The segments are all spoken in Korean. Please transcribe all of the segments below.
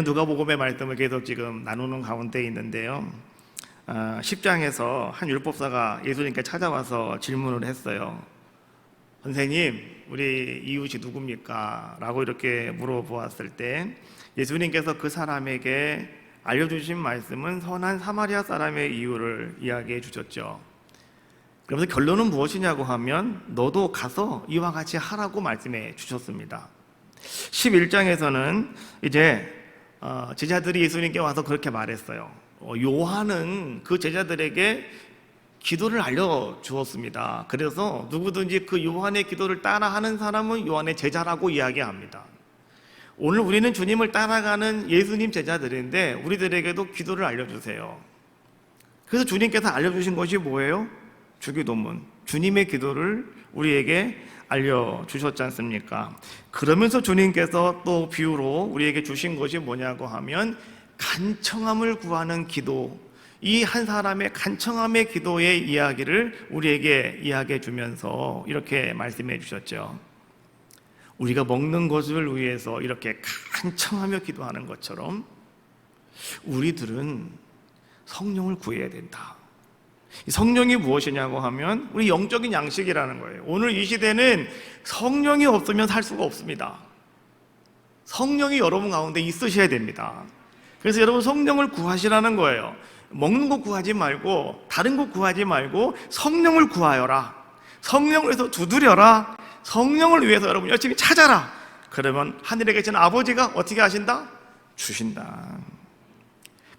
누가복음의 말씀을 계속 지금 나누는 가운데 있는데요. 10장에서 한 율법사가 예수님께 찾아와서 질문을 했어요. 선생님, 우리 이웃이 누굽니까? 라고 이렇게 물어보았을 때 예수님께서 그 사람에게 알려주신 말씀은 선한 사마리아 사람의 이유를 이야기해 주셨죠. 그러면서 결론은 무엇이냐고 하면 너도 가서 이와 같이 하라고 말씀해 주셨습니다. 11장에서는 이제 제자들이 예수님께 와서 그렇게 말했어요. 요한은 그 제자들에게 기도를 알려주었습니다. 그래서 누구든지 그 요한의 기도를 따라하는 사람은 요한의 제자라고 이야기합니다. 오늘 우리는 주님을 따라가는 예수님 제자들인데 우리들에게도 기도를 알려주세요. 그래서 주님께서 알려주신 것이 뭐예요? 주기도문, 주님의 기도를 우리에게 알려주셨지 않습니까? 그러면서 주님께서 또 비유로 우리에게 주신 것이 뭐냐고 하면 간청함을 구하는 기도, 이 한 사람의 간청함의 기도의 이야기를 우리에게 이야기해 주면서 이렇게 말씀해 주셨죠. 우리가 먹는 것을 위해서 이렇게 간청하며 기도하는 것처럼 우리들은 성령을 구해야 된다. 성령이 무엇이냐고 하면 우리 영적인 양식이라는 거예요. 오늘 이 시대는 성령이 없으면 살 수가 없습니다. 성령이 여러분 가운데 있으셔야 됩니다. 그래서 여러분 성령을 구하시라는 거예요. 먹는 거 구하지 말고 다른 거 구하지 말고 성령을 구하여라. 성령을 위해서 두드려라. 성령을 위해서 여러분 열심히 찾아라. 그러면 하늘에 계신 아버지가 어떻게 하신다? 주신다.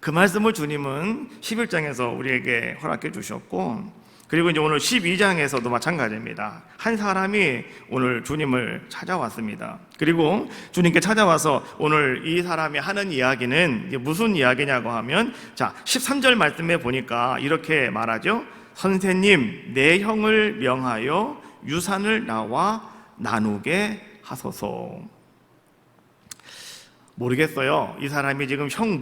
그 말씀을 주님은 11장에서 우리에게 허락해 주셨고, 그리고 이제 오늘 12장에서도 마찬가지입니다. 한 사람이 오늘 주님을 찾아왔습니다. 그리고 주님께 찾아와서 오늘 이 사람이 하는 이야기는 무슨 이야기냐고 하면, 자, 13절 말씀에 보니까 이렇게 말하죠. 선생님, 내 형을 명하여 유산을 나와 나누게 하소서. 모르겠어요. 이 사람이 지금 형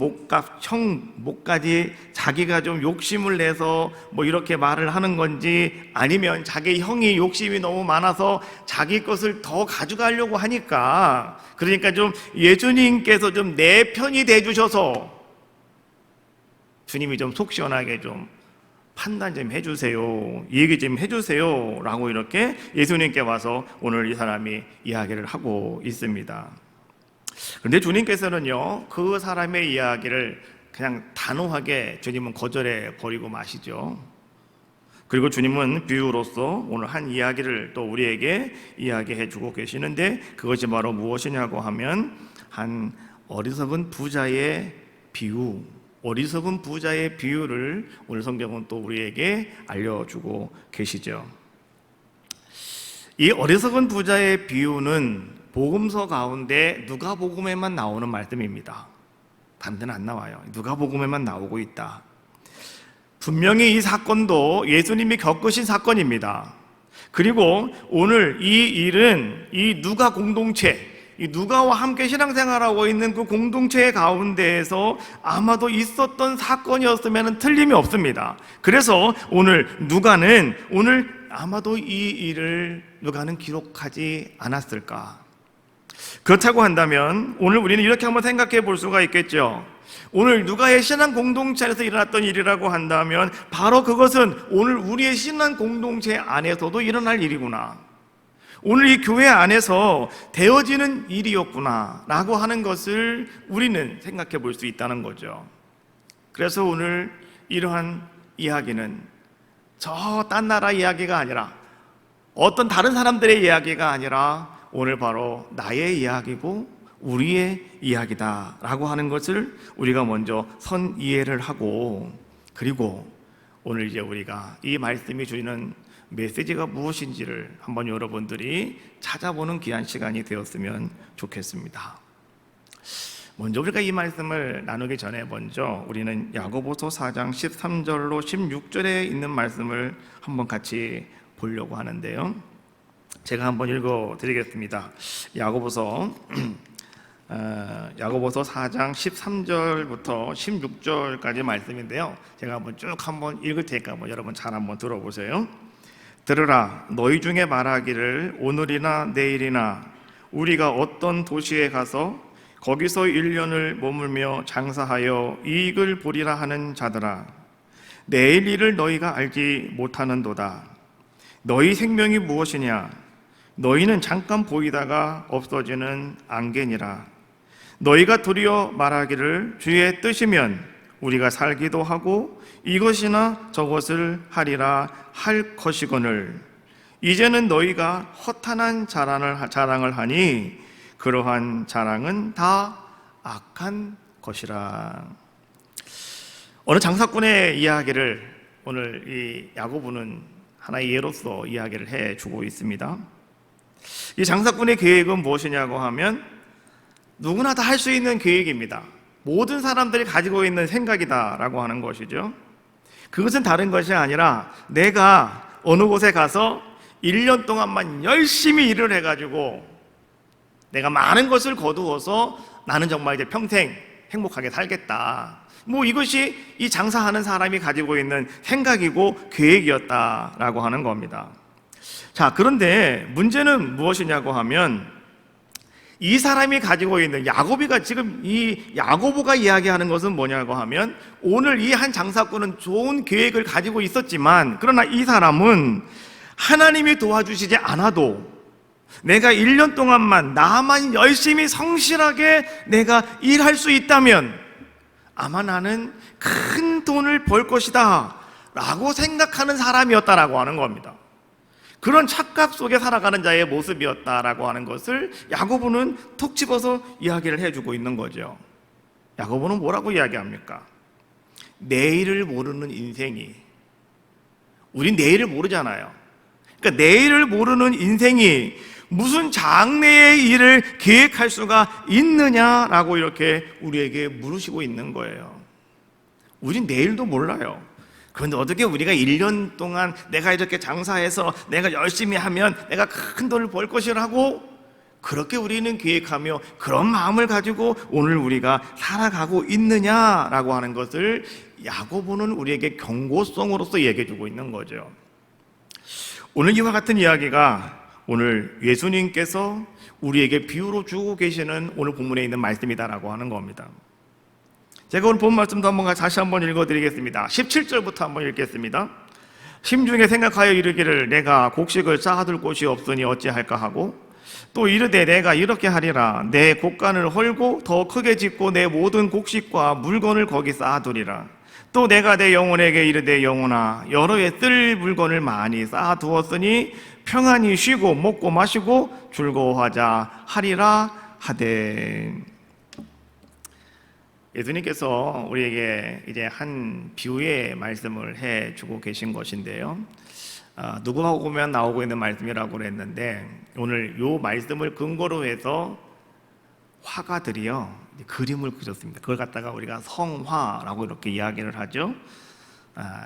목까지 자기가 좀 욕심을 내서 뭐 이렇게 말을 하는 건지, 아니면 자기 형이 욕심이 너무 많아서 자기 것을 더 가져가려고 하니까, 그러니까 좀 예수님께서 좀 내 편이 돼주셔서 주님이 좀 속 시원하게 좀 판단 좀 해주세요, 얘기 좀 해주세요 라고 이렇게 예수님께 와서 오늘 이 사람이 이야기를 하고 있습니다. 그런데 주님께서는요, 그 사람의 이야기를 그냥 단호하게 주님은 거절해 버리고 마시죠. 그리고 주님은 비유로서 오늘 한 이야기를 또 우리에게 이야기해 주고 계시는데, 그것이 바로 무엇이냐고 하면 한 어리석은 부자의 비유, 어리석은 부자의 비유를 오늘 성경은 또 우리에게 알려주고 계시죠. 이 어리석은 부자의 비유는 복음서 가운데 누가복음에만 나오는 말씀입니다. 다른 데는 안 나와요. 누가복음에만 나오고 있다. 분명히 이 사건도 예수님이 겪으신 사건입니다. 그리고 오늘 이 일은 이 누가 공동체, 이 누가와 함께 신앙생활하고 있는 그 공동체 가운데에서 아마도 있었던 사건이었으면 틀림이 없습니다. 그래서 오늘 누가는 아마도 이 일을 누가는 기록하지 않았을까? 그렇다고 한다면 오늘 우리는 이렇게 한번 생각해 볼 수가 있겠죠. 오늘 누가의 신앙 공동체 안에서 일어났던 일이라고 한다면 바로 그것은 오늘 우리의 신앙 공동체 안에서도 일어날 일이구나, 오늘 이 교회 안에서 되어지는 일이었구나 라고 하는 것을 우리는 생각해 볼 수 있다는 거죠. 그래서 오늘 이러한 이야기는 저 딴 나라 이야기가 아니라, 어떤 다른 사람들의 이야기가 아니라 오늘 바로 나의 이야기고 우리의 이야기다 라고 하는 것을 우리가 먼저 선이해를 하고, 그리고 오늘 이제 우리가 이 말씀이 주는 메시지가 무엇인지를 한번 여러분들이 찾아보는 귀한 시간이 되었으면 좋겠습니다. 먼저 우리가 이 말씀을 나누기 전에 먼저 우리는 야고보서 4장 13절로 16절에 있는 말씀을 한번 같이 보려고 하는데요. 제가 한번 읽어드리겠습니다. 야고보서 4장 13절부터 16절까지 말씀인데요. 제가 한번 쭉 읽을 테니까 여러분 잘 한번 들어보세요. 들으라, 너희 중에 말하기를 오늘이나 내일이나 우리가 어떤 도시에 가서 거기서 1년을 머물며 장사하여 이익을 보리라 하는 자들아, 내일 일을 너희가 알지 못하는도다. 너희 생명이 무엇이냐? 너희는 잠깐 보이다가 없어지는 안개니라. 너희가 도리어 말하기를 주의 뜻이면 우리가 살기도 하고 이것이나 저것을 하리라 할 것이거늘, 이제는 너희가 허탄한 자랑을 하니 그러한 자랑은 다 악한 것이라. 어느 장사꾼의 이야기를 오늘 이 야고보는 하나의 예로서 이야기를 해주고 있습니다. 이 장사꾼의 계획은 무엇이냐고 하면 누구나 다 할 수 있는 계획입니다. 모든 사람들이 가지고 있는 생각이다라고 하는 것이죠. 그것은 다른 것이 아니라 내가 어느 곳에 가서 1년 동안만 열심히 일을 해가지고 내가 많은 것을 거두어서 나는 정말 이제 평생 행복하게 살겠다. 이것이 이 장사하는 사람이 가지고 있는 생각이고 계획이었다라고 하는 겁니다. 자, 그런데 문제는 무엇이냐고 하면 이 사람이 가지고 있는 야고보가 지금 이 야고보가 이야기하는 것은 뭐냐고 하면 오늘 이 한 장사꾼은 좋은 계획을 가지고 있었지만 그러나 이 사람은 하나님이 도와주시지 않아도 내가 1년 동안만 나만 열심히 성실하게 내가 일할 수 있다면 아마 나는 큰 돈을 벌 것이다 라고 생각하는 사람이었다라고 하는 겁니다. 그런 착각 속에 살아가는 자의 모습이었다라고 하는 것을 야고보는 톡 집어서 이야기를 해주고 있는 거죠. 야고보는 뭐라고 이야기합니까? 내일을 모르는 인생이, 우린 내일을 모르잖아요. 그러니까 내일을 모르는 인생이 무슨 장래의 일을 계획할 수가 있느냐라고 이렇게 우리에게 물으시고 있는 거예요. 우린 내일도 몰라요. 그런데 어떻게 우리가 1년 동안 내가 이렇게 장사해서 내가 열심히 하면 내가 큰 돈을 벌 것이라고 그렇게 우리는 계획하며 그런 마음을 가지고 오늘 우리가 살아가고 있느냐라고 하는 것을 야고보는 우리에게 경고성으로서 얘기해 주고 있는 거죠. 오늘 이와 같은 이야기가 오늘 예수님께서 우리에게 비유로 주고 계시는 오늘 본문에 있는 말씀이다라고 하는 겁니다. 제가 오늘 본 말씀도 다시 한번 읽어드리겠습니다. 17절부터 한번 읽겠습니다. 심중에 생각하여 이르기를 내가 곡식을 쌓아둘 곳이 없으니 어찌할까 하고 또 이르되 내가 이렇게 하리라 내 곡간을 헐고 더 크게 짓고 내 모든 곡식과 물건을 거기 쌓아두리라. 또 내가 내 영혼에게 이르되 영혼아 여러 해 쓸 물건을 많이 쌓아두었으니 평안히 쉬고 먹고 마시고 즐거워하자 하리라 하되. 예수님께서 우리에게 이제 한 비유의 말씀을 해주고 계신 것인데요. 누구하고 보면 나오고 있는 말씀이라고 그랬는데 오늘 이 말씀을 근거로 해서 화가들이요 그림을 그렸습니다. 그걸 갖다가 우리가 성화라고 이렇게 이야기를 하죠.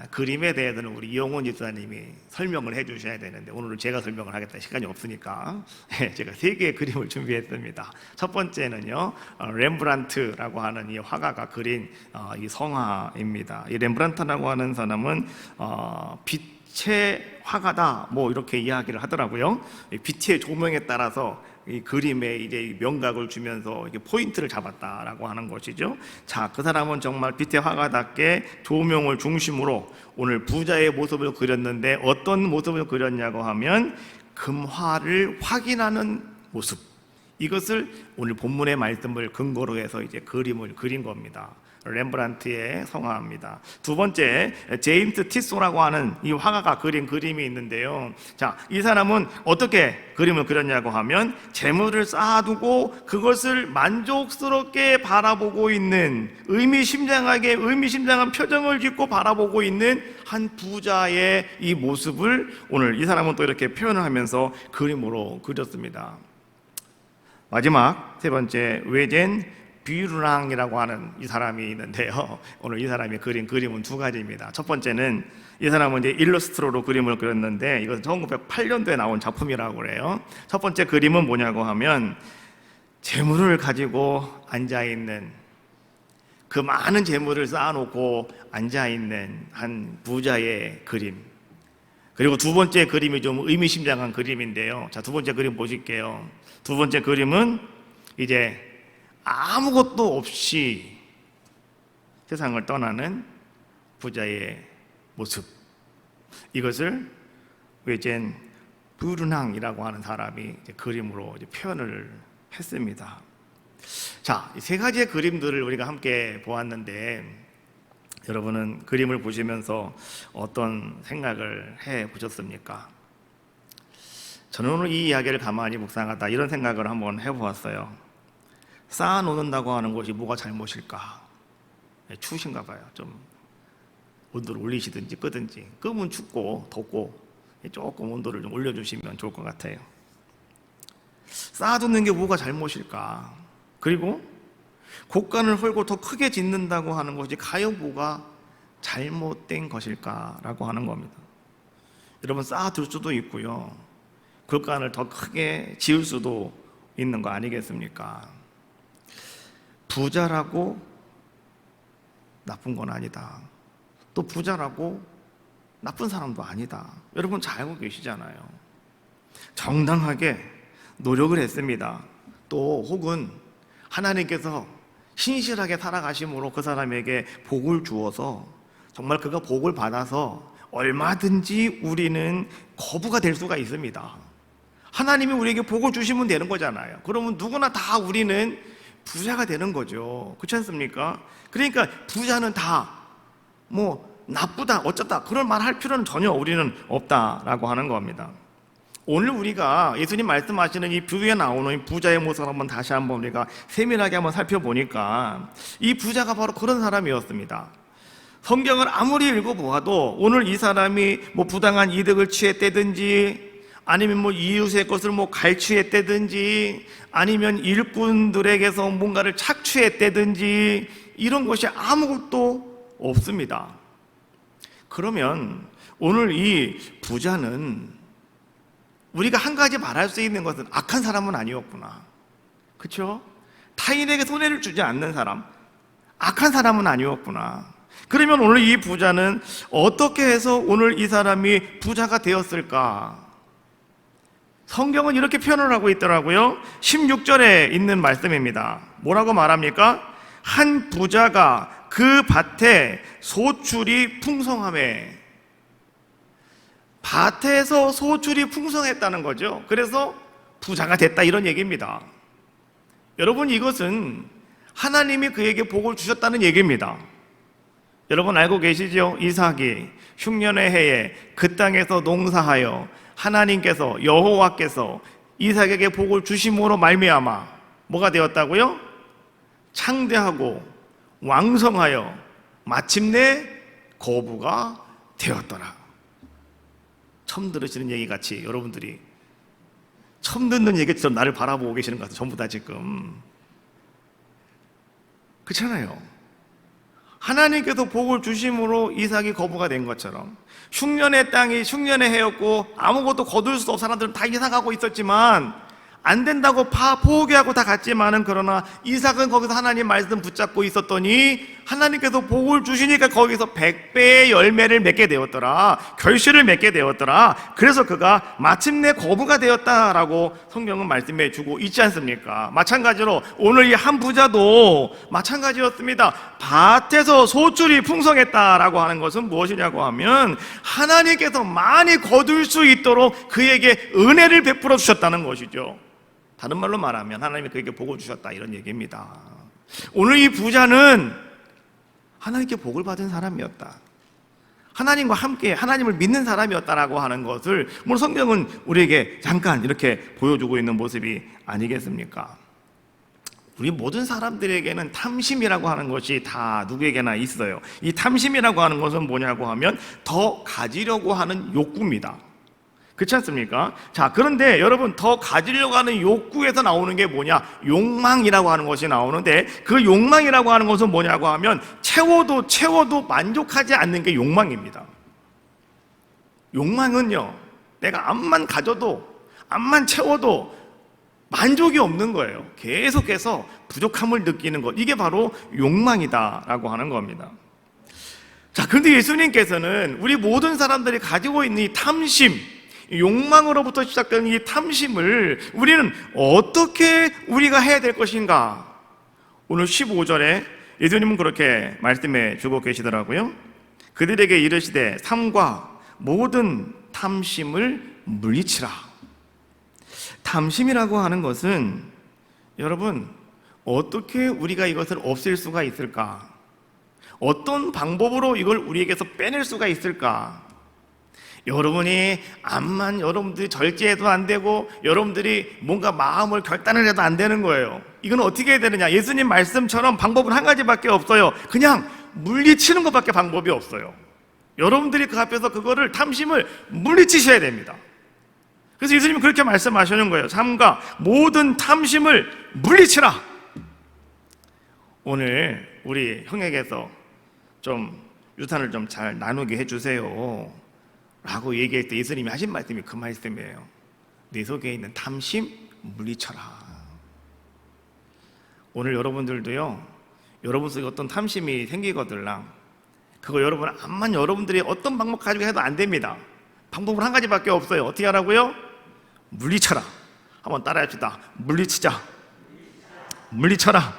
그림에 대해서는 우리 이용훈 집사님이 설명을 해주셔야 되는데 오늘은 제가 설명을 하겠다 시간이 없으니까 제가 3개의 그림을 준비했습니다. 첫 번째는요 렘브란트라고 하는 이 화가가 그린 이 성화입니다. 이 렘브란트라고 하는 사람은 빛의 화가다 이렇게 이야기를 하더라고요. 빛의 조명에 따라서 이 그림에 이제 명각을 주면서 이게 포인트를 잡았다라고 하는 것이죠. 자, 그 사람은 정말 빛의 화가답게 조명을 중심으로 오늘 부자의 모습을 그렸는데 어떤 모습을 그렸냐고 하면 금화를 확인하는 모습. 이것을 오늘 본문의 말씀을 근거로 해서 이제 그림을 그린 겁니다. 렘브란트의 성화입니다. 두 번째, 제임스 티소라고 하는 이 화가가 그린 그림이 있는데요. 자, 이 사람은 어떻게 그림을 그렸냐고 하면 재물을 쌓아두고 그것을 만족스럽게 바라보고 있는 의미심장한 표정을 짓고 바라보고 있는 한 부자의 이 모습을 오늘 이 사람은 또 이렇게 표현을 하면서 그림으로 그렸습니다. 마지막 세 번째, 외젠 뷰르랑이라고 하는 이 사람이 있는데요. 오늘 이 사람이 그린 그림은 2가지입니다. 첫 번째는 이 사람은 이제 일러스트로로 그림을 그렸는데 이것은 1908년도에 나온 작품이라고 그래요. 첫 번째 그림은 뭐냐고 하면 재물을 가지고 앉아있는 그 많은 재물을 쌓아놓고 앉아있는 한 부자의 그림. 그리고 두 번째 그림이 좀 의미심장한 그림인데요. 자, 두 번째 그림 보실게요. 두 번째 그림은 이제 아무것도 없이 세상을 떠나는 부자의 모습, 이것을 외젠 브루낭이라고 하는 사람이 그림으로 표현을 했습니다. 자, 이 세 가지의 그림들을 우리가 함께 보았는데 여러분은 그림을 보시면서 어떤 생각을 해 보셨습니까? 저는 오늘 이 이야기를 가만히 묵상하다 이런 생각을 한번 해보았어요. 쌓아놓는다고 하는 것이 뭐가 잘못일까? 추우신가 봐요. 좀 온도를 올리시든지 끄든지. 끄면 춥고 덥고 조금 온도를 좀 올려주시면 좋을 것 같아요. 쌓아두는 게 뭐가 잘못일까? 그리고 곡간을 헐고 더 크게 짓는다고 하는 것이 과연 뭐가 잘못된 것일까라고 하는 겁니다. 여러분, 쌓아둘 수도 있고요, 곡간을 더 크게 지을 수도 있는 거 아니겠습니까? 부자라고 나쁜 건 아니다. 또 부자라고 나쁜 사람도 아니다. 여러분 잘 알고 계시잖아요. 정당하게 노력을 했습니다. 또 혹은 하나님께서 신실하게 살아가심으로 그 사람에게 복을 주어서 정말 그가 복을 받아서 얼마든지 우리는 거부가 될 수가 있습니다. 하나님이 우리에게 복을 주시면 되는 거잖아요. 그러면 누구나 다 우리는 부자가 되는 거죠. 그렇지 않습니까? 그러니까 부자는 다 나쁘다 어쩌다 그런 말 할 필요는 전혀 우리는 없다라고 하는 겁니다. 오늘 우리가 예수님 말씀하시는 이 뷰에 나오는 이 부자의 모습을 한번 다시 한번 우리가 세밀하게 한번 살펴보니까 이 부자가 바로 그런 사람이었습니다. 성경을 아무리 읽어보아도 오늘 이 사람이 부당한 이득을 취했다든지 아니면 이웃의 것을 갈취했다든지 아니면 일꾼들에게서 뭔가를 착취했다든지 이런 것이 아무것도 없습니다. 그러면 오늘 이 부자는 우리가 한 가지 말할 수 있는 것은 악한 사람은 아니었구나. 그렇죠? 타인에게 손해를 주지 않는 사람, 악한 사람은 아니었구나. 그러면 오늘 이 부자는 어떻게 해서 오늘 이 사람이 부자가 되었을까? 성경은 이렇게 표현을 하고 있더라고요. 16절에 있는 말씀입니다. 뭐라고 말합니까? 한 부자가 그 밭에 소출이 풍성하매. 밭에서 소출이 풍성했다는 거죠. 그래서 부자가 됐다 이런 얘기입니다. 여러분, 이것은 하나님이 그에게 복을 주셨다는 얘기입니다. 여러분 알고 계시죠? 이삭이 흉년의 해에 그 땅에서 농사하여 하나님께서 여호와께서 이삭에게 복을 주심으로 말미암아 뭐가 되었다고요? 창대하고 왕성하여 마침내 거부가 되었더라. 처음 들으시는 얘기 같이 여러분들이 처음 듣는 얘기처럼 나를 바라보고 계시는 것 같아요. 전부 다 지금. 그렇잖아요. 하나님께서 복을 주심으로 이삭이 거부가 된 것처럼 흉년의 땅이 흉년의 해였고 아무것도 거둘 수 없는 사람들은 다 이삭하고 있었지만 안 된다고 포기하고 다 갔지만은 그러나 이삭은 거기서 하나님 말씀 붙잡고 있었더니 하나님께서 복을 주시니까 거기서 100배의 열매를 맺게 되었더라. 결실을 맺게 되었더라. 그래서 그가 마침내 거부가 되었다라고 성경은 말씀해 주고 있지 않습니까? 마찬가지로 오늘 이 한 부자도 마찬가지였습니다. 밭에서 소출이 풍성했다라고 하는 것은 무엇이냐고 하면 하나님께서 많이 거둘 수 있도록 그에게 은혜를 베풀어 주셨다는 것이죠. 다른 말로 말하면 하나님이 그에게 복을 주셨다 이런 얘기입니다. 오늘 이 부자는 하나님께 복을 받은 사람이었다. 하나님과 함께 하나님을 믿는 사람이었다라고 하는 것을 오늘 성경은 우리에게 잠깐 이렇게 보여주고 있는 모습이 아니겠습니까? 우리 모든 사람들에게는 탐심이라고 하는 것이 다 누구에게나 있어요. 이 탐심이라고 하는 것은 뭐냐고 하면 더 가지려고 하는 욕구입니다. 그렇지 않습니까? 자, 그런데 여러분 더 가지려고 하는 욕구에서 나오는 게 뭐냐? 욕망이라고 하는 것이 나오는데 그 욕망이라고 하는 것은 뭐냐고 하면 채워도 만족하지 않는 게 욕망입니다. 욕망은요, 내가 암만 가져도 암만 채워도 만족이 없는 거예요. 계속해서 부족함을 느끼는 것, 이게 바로 욕망이다라고 하는 겁니다. 자, 그런데 예수님께서는 우리 모든 사람들이 가지고 있는 이 탐심, 욕망으로부터 시작되는 이 탐심을 우리는 어떻게 우리가 해야 될 것인가? 오늘 15절에 예수님은 그렇게 말씀해 주고 계시더라고요. 그들에게 이르시되 삼과 모든 탐심을 물리치라. 탐심이라고 하는 것은 여러분 어떻게 우리가 이것을 없앨 수가 있을까? 어떤 방법으로 이걸 우리에게서 빼낼 수가 있을까? 여러분이 암만 여러분들이 절제해도 안 되고 여러분들이 뭔가 마음을 결단을 해도 안 되는 거예요. 이건 어떻게 해야 되느냐? 예수님 말씀처럼 방법은 한 가지밖에 없어요. 그냥 물리치는 것밖에 방법이 없어요. 여러분들이 그 앞에서 그거를 탐심을 물리치셔야 됩니다. 그래서 예수님은 그렇게 말씀하시는 거예요. 삼가 모든 탐심을 물리치라. 오늘 우리 형에게서 좀 유산을 좀 잘 나누게 해주세요 라고 얘기할 때 예수님이 하신 말씀이 그 말씀이에요. 내 속에 있는 탐심 물리쳐라. 오늘 여러분들도요, 여러분 속에 어떤 탐심이 생기거들랑 그거 여러분 암만 여러분들이 어떤 방법 가지고 해도 안 됩니다. 방법은 한 가지밖에 없어요. 어떻게 하라고요? 물리쳐라. 한번 따라합시다. 물리치자. 물리쳐라.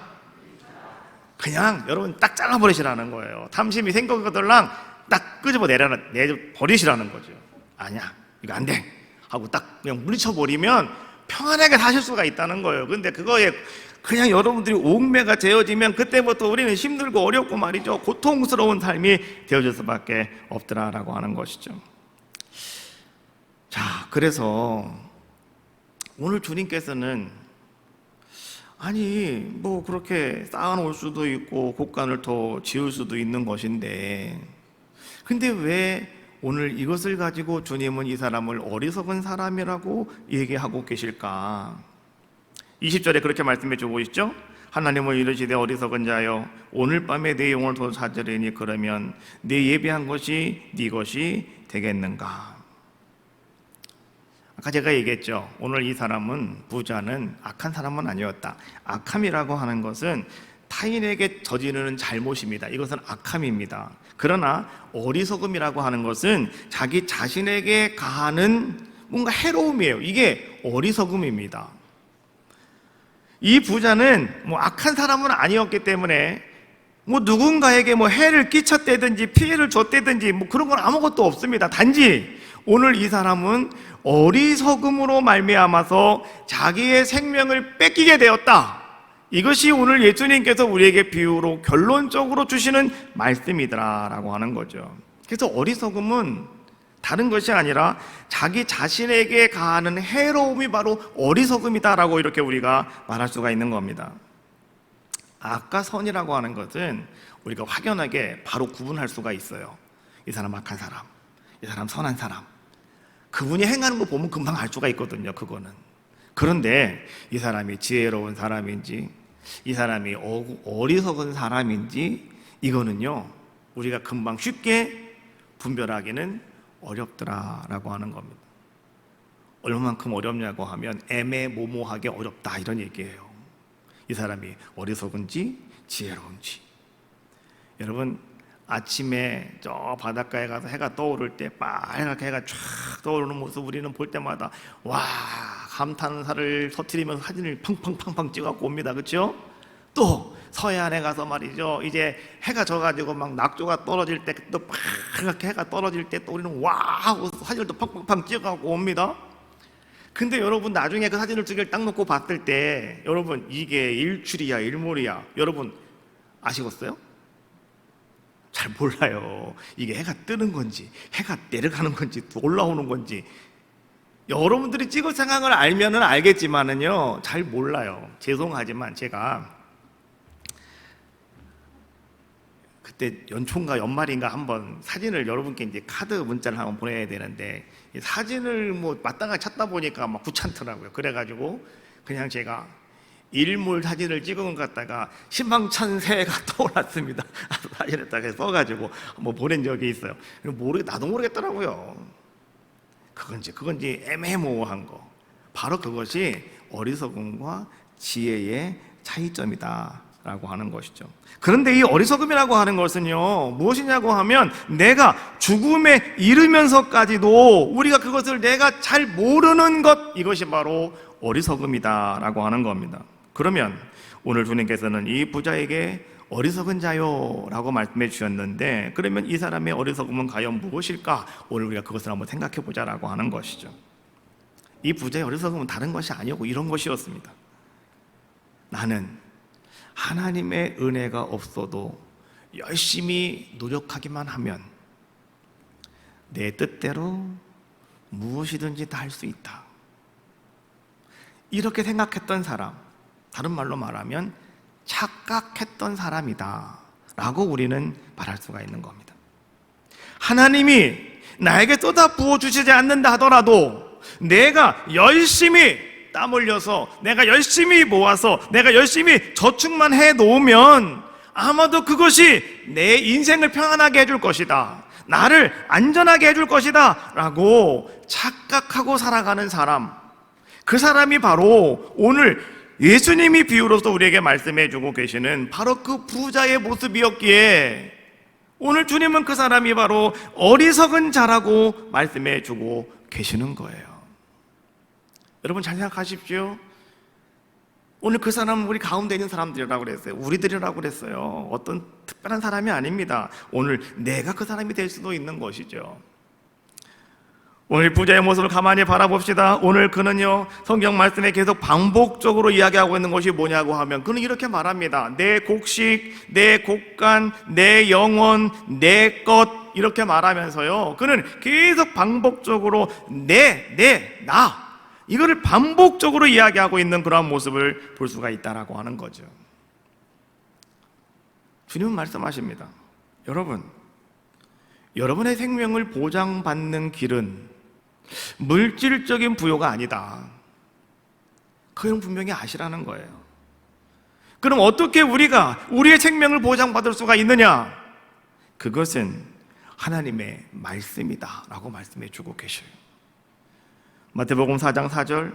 그냥 여러분 딱 잘라버리시라는 거예요. 탐심이 생기거들랑 딱 끄집어 내버리시라는 거죠. 아니야, 이거 안 돼 하고 딱 그냥 물리쳐버리면 평안하게 사실 수가 있다는 거예요. 근데 그거에 그냥 여러분들이 옥매가 되어지면 그때부터 우리는 힘들고 어렵고 말이죠, 고통스러운 삶이 되어질 수밖에 없더라라고 하는 것이죠. 자, 그래서 오늘 주님께서는 아니 뭐 그렇게 쌓아놓을 수도 있고 곡간을 더 지을 수도 있는 것인데, 근데 왜 오늘 이것을 가지고 주님은 이 사람을 어리석은 사람이라고 얘기하고 계실까? 20절에 그렇게 말씀해 주고 있죠. 하나님은 이르시되 어리석은 자여 오늘 밤에 내 영혼을 더 찾으리니 그러면 내 예비한 것이 네 것이 되겠는가? 아까 제가 얘기했죠. 오늘 이 사람은, 부자는 악한 사람은 아니었다. 악함이라고 하는 것은 타인에게 저지르는 잘못입니다. 이것은 악함입니다. 그러나 어리석음이라고 하는 것은 자기 자신에게 가하는 뭔가 해로움이에요. 이게 어리석음입니다. 이 부자는 뭐 악한 사람은 아니었기 때문에 뭐 누군가에게 뭐 해를 끼쳤다든지 피해를 줬다든지 뭐 그런 건 아무것도 없습니다. 단지 오늘 이 사람은 어리석음으로 말미암아서 자기의 생명을 뺏기게 되었다. 이것이 오늘 예수님께서 우리에게 비유로 결론적으로 주시는 말씀이더라라고 하는 거죠. 그래서 어리석음은 다른 것이 아니라 자기 자신에게 가하는 해로움이 바로 어리석음이다라고 이렇게 우리가 말할 수가 있는 겁니다. 악과 선이라고 하는 것은 우리가 확연하게 바로 구분할 수가 있어요. 이 사람 악한 사람, 이 사람 선한 사람, 그분이 행하는 거 보면 금방 알 수가 있거든요. 그거는. 그런데 이 사람이 지혜로운 사람인지 이 사람이 어리석은 사람인지 이거는요 우리가 금방 쉽게 분별하기는 어렵더라라고 하는 겁니다. 얼마만큼 어렵냐고 하면 애매모호하게 어렵다 이런 얘기예요. 이 사람이 어리석은지 지혜로운지. 여러분 아침에 저 바닷가에 가서 해가 떠오를 때 빨갛게 해가 쫙 떠오르는 모습 우리는 볼 때마다 와 감탄사를 터뜨리면서 사진을 팡팡팡팡 찍어갖고 옵니다. 그렇죠? 또 서해안에 가서 말이죠, 이제 해가 져가지고 막 낙조가 떨어질 때 또 빨갛게 해가 떨어질 때 또 우리는 와 하고 사진을 또 팡팡팡 찍어갖고 옵니다. 근데 여러분 나중에 그 사진을 두 개를 딱 놓고 봤을 때 여러분 이게 일출이야 일몰이야 여러분 아시겠어요? 잘 몰라요. 이게 해가 뜨는 건지 해가 내려가는 건지 올라오는 건지 여러분들이 찍을 상황을 알면은 알겠지만은요 잘 몰라요. 죄송하지만 제가 그때 연초인가 연말인가 한번 사진을 여러분께 이제 카드 문자를 한번 보내야 되는데 사진을 뭐 마땅하게 찾다 보니까 막 귀찮더라고요. 그래가지고 그냥 제가 일몰 사진을 찍은 것 같다가 희망찬새가 떠올랐습니다. 사진을 딱 써가지고 한번 보낸 적이 있어요. 나도 모르겠더라고요. 그건지 애매모호한 거. 바로 그것이 어리석음과 지혜의 차이점이다라고 하는 것이죠. 그런데 이 어리석음이라고 하는 것은요 무엇이냐고 하면 내가 죽음에 이르면서까지도 우리가 그것을 내가 잘 모르는 것, 이것이 바로 어리석음이다라고 하는 겁니다. 그러면 오늘 주님께서는 이 부자에게 어리석은 자요라고 말씀해 주셨는데, 그러면 이 사람의 어리석음은 과연 무엇일까? 오늘 우리가 그것을 한번 생각해 보자라고 하는 것이죠. 이 부자의 어리석음은 다른 것이 아니고 이런 것이었습니다. 나는 하나님의 은혜가 없어도 열심히 노력하기만 하면 내 뜻대로 무엇이든지 다 할 수 있다. 이렇게 생각했던 사람, 다른 말로 말하면 착각했던 사람이다 라고 우리는 말할 수가 있는 겁니다. 하나님이 나에게 쏟아 부어주시지 않는다 하더라도 내가 열심히 땀 흘려서, 내가 열심히 모아서, 내가 열심히 저축만 해놓으면 아마도 그것이 내 인생을 평안하게 해줄 것이다, 나를 안전하게 해줄 것이다 라고 착각하고 살아가는 사람, 그 사람이 바로 오늘 예수님이 비유로서 우리에게 말씀해 주고 계시는 바로 그 부자의 모습이었기에, 오늘 주님은 그 사람이 바로 어리석은 자라고 말씀해 주고 계시는 거예요. 여러분 잘 생각하십시오. 오늘 그 사람은 우리 가운데 있는 사람들이라고 그랬어요. 우리들이라고 그랬어요. 어떤 특별한 사람이 아닙니다. 오늘 내가 그 사람이 될 수도 있는 것이죠. 오늘 부자의 모습을 가만히 바라봅시다. 오늘 그는요, 성경 말씀에 계속 반복적으로 이야기하고 있는 것이 뭐냐고 하면 그는 이렇게 말합니다. 내 곡식, 내 곡간, 내 영혼, 내 것, 이렇게 말하면서요, 그는 계속 반복적으로 나, 이거를 반복적으로 이야기하고 있는 그러한 모습을 볼 수가 있다라고 하는 거죠. 주님은 말씀하십니다. 여러분, 여러분의 생명을 보장받는 길은 물질적인 부여가 아니다. 그건 분명히 아시라는 거예요. 그럼 어떻게 우리가 우리의 생명을 보장받을 수가 있느냐? 그것은 하나님의 말씀이다 라고 말씀해 주고 계셔요. 마태복음 4장 4절,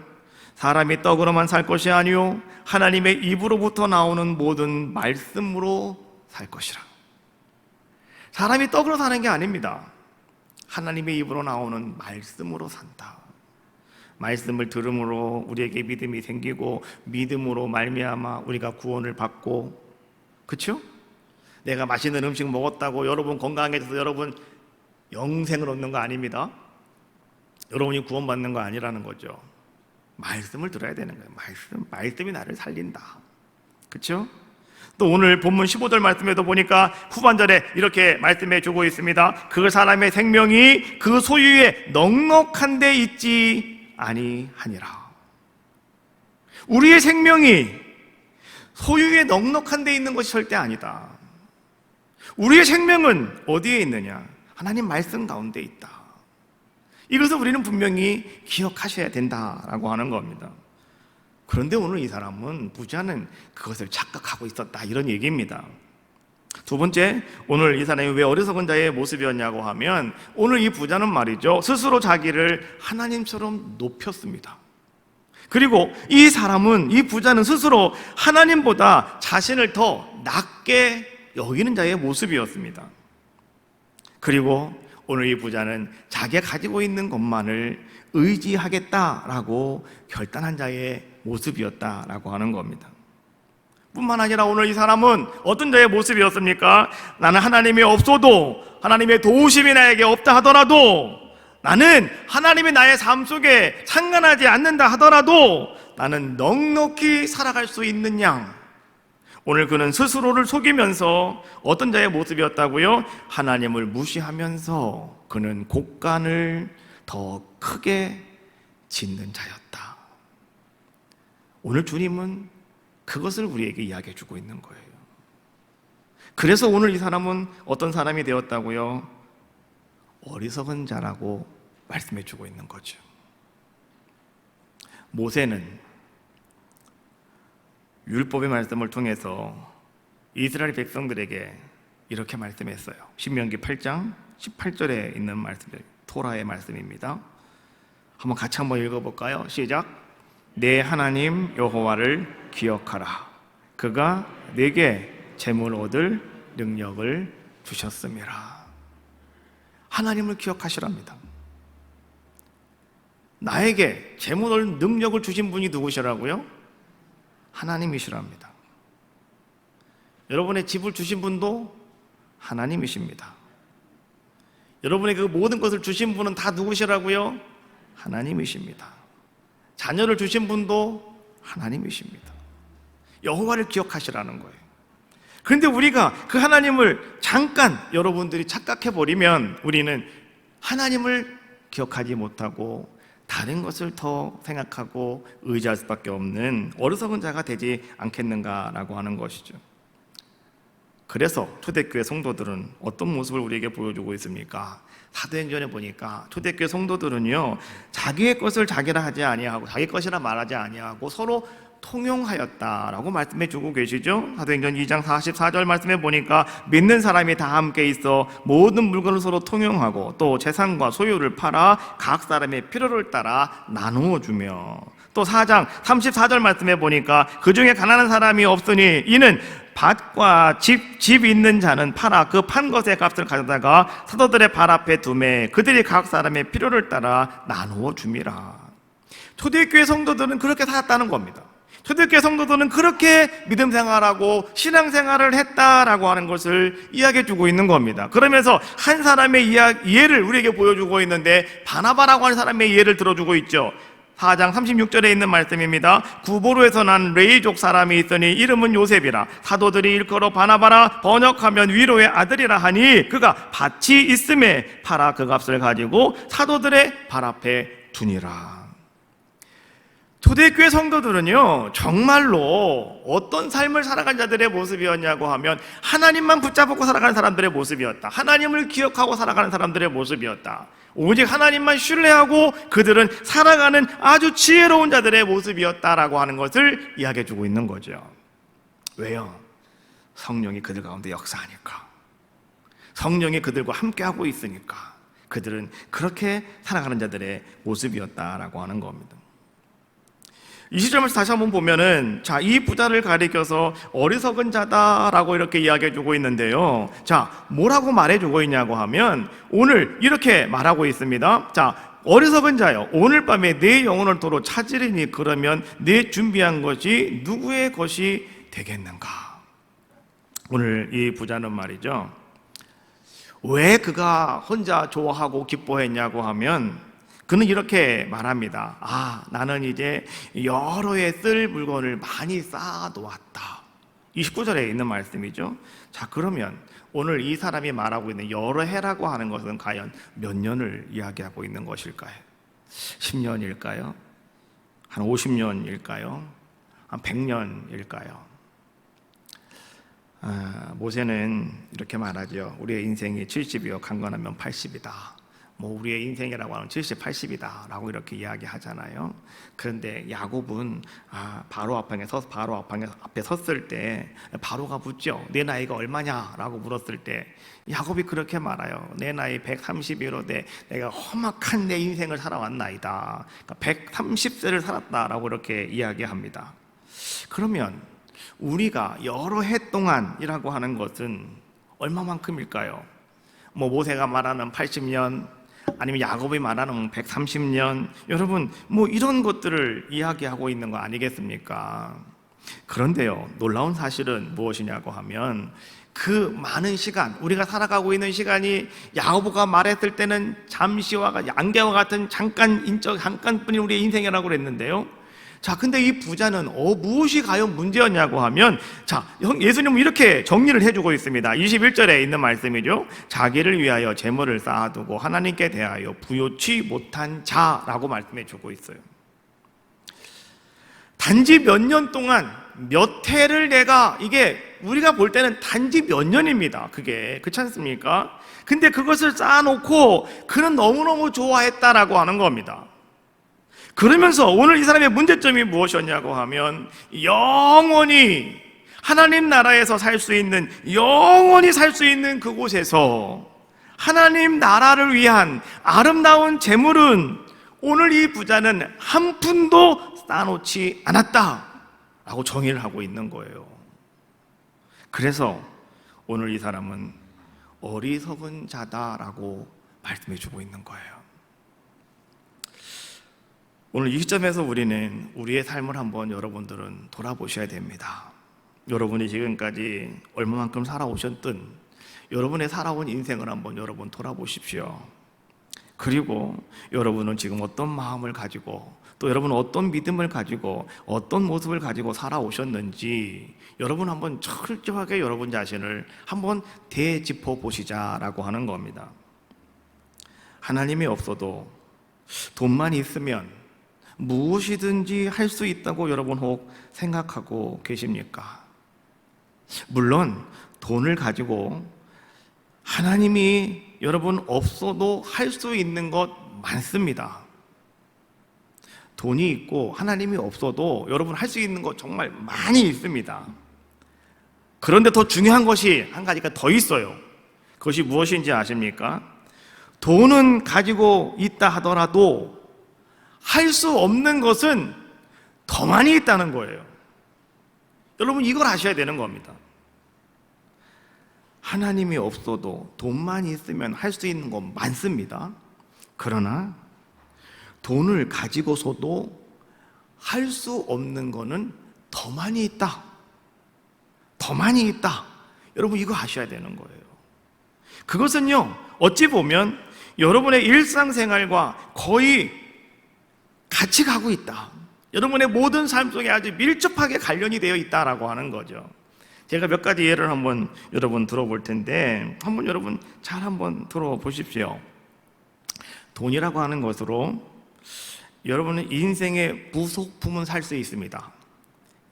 사람이 떡으로만 살 것이 아니요 하나님의 입으로부터 나오는 모든 말씀으로 살 것이라. 사람이 떡으로 사는 게 아닙니다. 하나님의 입으로 나오는 말씀으로 산다. 말씀을 들음으로 우리에게 믿음이 생기고, 믿음으로 말미암아 우리가 구원을 받고, 그렇죠? 내가 맛있는 음식 먹었다고 여러분 건강해져서 여러분 영생을 얻는 거 아닙니다. 여러분이 구원받는 거 아니라는 거죠. 말씀을 들어야 되는 거예요. 말씀이 나를 살린다. 그렇죠? 또 오늘 본문 15절 말씀에도 보니까 후반절에 이렇게 말씀해 주고 있습니다. 그 사람의 생명이 그 소유에 넉넉한 데 있지 아니하니라. 우리의 생명이 소유에 넉넉한 데 있는 것이 절대 아니다. 우리의 생명은 어디에 있느냐? 하나님 말씀 가운데 있다. 이것을 우리는 분명히 기억하셔야 된다라고 하는 겁니다. 그런데 오늘 이 사람은, 부자는 그것을 착각하고 있었다, 이런 얘기입니다. 두 번째, 오늘 이 사람이 왜 어리석은 자의 모습이었냐고 하면, 오늘 이 부자는 말이죠, 스스로 자기를 하나님처럼 높였습니다. 그리고 이 사람은, 이 부자는 스스로 하나님보다 자신을 더 낮게 여기는 자의 모습이었습니다. 그리고 오늘 이 부자는 자기가 가지고 있는 것만을 의지하겠다라고 결단한 자의 모습이었다라고 하는 겁니다. 뿐만 아니라 오늘 이 사람은 어떤 자의 모습이었습니까? 나는 하나님이 없어도, 하나님의 도우심이 나에게 없다 하더라도, 나는 하나님이 나의 삶 속에 상관하지 않는다 하더라도 나는 넉넉히 살아갈 수 있는 양. 오늘 그는 스스로를 속이면서 어떤 자의 모습이었다고요? 하나님을 무시하면서 그는 곡간을 더 크게 짓는 자였다. 오늘 주님은 그것을 우리에게 이야기해 주고 있는 거예요. 그래서 오늘 이 사람은 어떤 사람이 되었다고요? 어리석은 자라고 말씀해 주고 있는 거죠. 모세는 율법의 말씀을 통해서 이스라엘 백성들에게 이렇게 말씀했어요. 신명기 8장 18절에 있는 말씀이에요. 토라의 말씀입니다. 한번 같이 한번 읽어볼까요? 시작. 내 하나님 여호와를 기억하라. 그가 내게 재물 얻을 능력을 주셨음이라. 하나님을 기억하시랍니다. 나에게 재물 얻을 능력을 주신 분이 누구시라고요? 하나님이시랍니다. 여러분의 집을 주신 분도 하나님이십니다. 여러분의 그 모든 것을 주신 분은 다 누구시라고요? 하나님이십니다. 자녀를 주신 분도 하나님이십니다. 여호와를 기억하시라는 거예요. 그런데 우리가 그 하나님을 잠깐 여러분들이 착각해버리면 우리는 하나님을 기억하지 못하고 다른 것을 더 생각하고 의지할 수밖에 없는 어리석은 자가 되지 않겠는가라고 하는 것이죠. 그래서 초대교회 성도들은 어떤 모습을 우리에게 보여주고 있습니까? 사도행전에 보니까 초대교회 성도들은요, 자기의 것을 자기라 하지 아니하고 자기 것이라 말하지 아니하고 서로 통용하였다라고 말씀해 주고 계시죠. 사도행전 2장 44절 말씀해 보니까 믿는 사람이 다 함께 있어 모든 물건을 서로 통용하고 또 재산과 소유를 팔아 각 사람의 필요를 따라 나누어 주며, 또 4장 34절 말씀해 보니까 그 중에 가난한 사람이 없으니 이는 밭과 집 있는 자는 팔아 그 판 것의 값을 가져다가 사도들의 발 앞에 두매 그들이 각 사람의 필요를 따라 나누어 줍니다. 초대교회 성도들은 그렇게 살았다는 겁니다. 초대교회 성도들은 그렇게 믿음 생활하고 신앙 생활을 했다라고 하는 것을 이야기해 주고 있는 겁니다. 그러면서 한 사람의 예를 우리에게 보여주고 있는데 바나바라고 하는 사람의 예를 들어주고 있죠. 4장 36절에 있는 말씀입니다. 구보로에서 난 레이족 사람이 있으니 이름은 요셉이라. 사도들이 일컬어 바나바라, 번역하면 위로의 아들이라 하니 그가 밭이 있음에 팔아 그 값을 가지고 사도들의 발 앞에 두니라. 초대교회 성도들은요, 정말로 어떤 삶을 살아간 자들의 모습이었냐고 하면 하나님만 붙잡고 살아가는 사람들의 모습이었다. 하나님을 기억하고 살아가는 사람들의 모습이었다. 오직 하나님만 신뢰하고 그들은 살아가는 아주 지혜로운 자들의 모습이었다라고 하는 것을 이야기해 주고 있는 거죠. 왜요? 성령이 그들 가운데 역사하니까, 성령이 그들과 함께하고 있으니까 그들은 그렇게 살아가는 자들의 모습이었다라고 하는 겁니다. 20절에서 다시 한번 보면은, 자, 이 부자를 가리켜서 어리석은 자다라고 이렇게 이야기해 주고 있는데요. 자, 뭐라고 말해 주고 있냐고 하면 오늘 이렇게 말하고 있습니다. 자, 어리석은 자여, 오늘 밤에 내 영혼을 도로 찾으리니 그러면 내 준비한 것이 누구의 것이 되겠는가? 오늘 이 부자는 말이죠, 왜 그가 혼자 좋아하고 기뻐했냐고 하면 그는 이렇게 말합니다. 아, 나는 이제 여러 해 쓸 물건을 많이 쌓아놓았다. 29절에 있는 말씀이죠. 자, 그러면 오늘 이 사람이 말하고 있는 여러 해라고 하는 것은 과연 몇 년을 이야기하고 있는 것일까요? 10년일까요? 한 50년일까요? 한 100년일까요? 모세는 이렇게 말하죠. 우리의 인생이 70이요 강건하면 80이다. 뭐 우리의 인생이라고 하면 70, 80이다 라고 이렇게 이야기하잖아요. 그런데 야곱은 바로 앞에 섰을 때 바로가 묻죠. 내 나이가 얼마냐 라고 물었을 때 야곱이 그렇게 말해요. 내 나이 130이로되 내가 험악한 내 인생을 살아왔나이다. 그러니까 130세를 살았다라고 이렇게 이야기합니다. 그러면 우리가 여러 해 동안이라고 하는 것은 얼마만큼일까요? 뭐 모세가 말하는 80년, 아니면 야곱이 말하는 130년, 여러분 뭐 이런 것들을 이야기하고 있는 거 아니겠습니까? 그런데요, 놀라운 사실은 무엇이냐고 하면 그 많은 시간, 우리가 살아가고 있는 시간이 야고보가 말했을 때는 잠시와 안개와 같은 잠깐뿐인 우리의 인생이라고 그랬는데요. 자, 근데 이 부자는 무엇이 과연 문제였냐고 하면, 자, 예수님은 이렇게 정리를 해주고 있습니다. 21절에 있는 말씀이죠. 자기를 위하여 재물을 쌓아두고 하나님께 대하여 부요치 못한 자라고 말씀해주고 있어요. 단지 몇 년 동안 몇 해를 이게 우리가 볼 때는 단지 몇 년입니다. 그게 그렇지 않습니까? 근데 그것을 쌓아놓고 그는 너무너무 좋아했다라고 하는 겁니다. 그러면서 오늘 이 사람의 문제점이 무엇이었냐고 하면 영원히 하나님 나라에서 살 수 있는, 영원히 살 수 있는 그곳에서 하나님 나라를 위한 아름다운 재물은 오늘 이 부자는 한 푼도 쌓아놓지 않았다라고 정의를 하고 있는 거예요. 그래서 오늘 이 사람은 어리석은 자다라고 말씀해 주고 있는 거예요. 오늘 이 시점에서 우리는 우리의 삶을 한번 여러분들은 돌아보셔야 됩니다. 여러분이 지금까지 얼마만큼 살아오셨든 여러분의 살아온 인생을 한번 여러분 돌아보십시오. 그리고 여러분은 지금 어떤 마음을 가지고 또 여러분은 어떤 믿음을 가지고 어떤 모습을 가지고 살아오셨는지 여러분 한번 철저하게 여러분 자신을 한번 되짚어 보시자라고 하는 겁니다. 하나님이 없어도 돈만 있으면 무엇이든지 할 수 있다고 여러분 혹 생각하고 계십니까? 물론 돈을 가지고 하나님이 여러분 없어도 할 수 있는 것 많습니다. 돈이 있고 하나님이 없어도 여러분 할 수 있는 것 정말 많이 있습니다. 그런데 더 중요한 것이 한 가지가 더 있어요. 그것이 무엇인지 아십니까? 돈은 가지고 있다 하더라도 할 수 없는 것은 더 많이 있다는 거예요. 여러분 이걸 아셔야 되는 겁니다. 하나님이 없어도 돈만 있으면 할 수 있는 건 많습니다. 그러나 돈을 가지고서도 할 수 없는 거는 더 많이 있다. 더 많이 있다. 여러분 이거 아셔야 되는 거예요. 그것은요, 어찌 보면 여러분의 일상생활과 거의 같이 가고 있다. 여러분의 모든 삶 속에 아주 밀접하게 관련이 되어 있다라고 하는 거죠. 제가 몇 가지 예를 한번 여러분 들어볼 텐데 한번 여러분 잘 한번 들어보십시오. 돈이라고 하는 것으로 여러분은 인생의 부속품은 살 수 있습니다.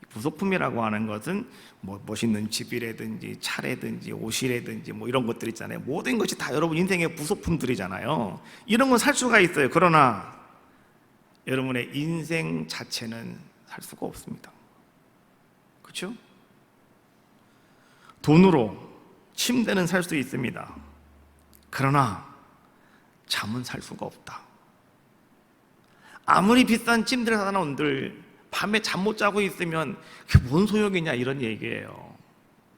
부속품이라고 하는 것은 뭐 멋있는 집이라든지 차라든지 옷이라든지 뭐 이런 것들 있잖아요. 모든 것이 다 여러분 인생의 부속품들이잖아요. 이런 건 살 수가 있어요. 그러나 여러분의 인생 자체는 살 수가 없습니다. 그렇죠? 돈으로 침대는 살 수 있습니다. 그러나 잠은 살 수가 없다. 아무리 비싼 침대를 사다 놓은들 밤에 잠 못 자고 있으면 그게 뭔 소용이냐 이런 얘기예요.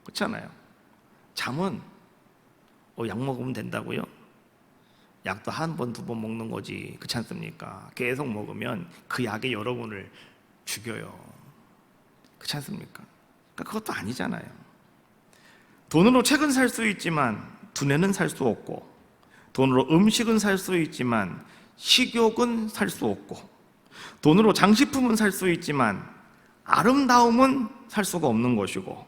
그렇잖아요. 잠은 약 먹으면 된다고요? 약도 한 번, 두 번 먹는 거지. 그렇지 않습니까? 계속 먹으면 그 약이 여러분을 죽여요. 그렇지 않습니까? 그러니까 그것도 아니잖아요. 돈으로 책은 살 수 있지만 두뇌는 살 수 없고, 돈으로 음식은 살 수 있지만 식욕은 살 수 없고, 돈으로 장식품은 살 수 있지만 아름다움은 살 수가 없는 것이고,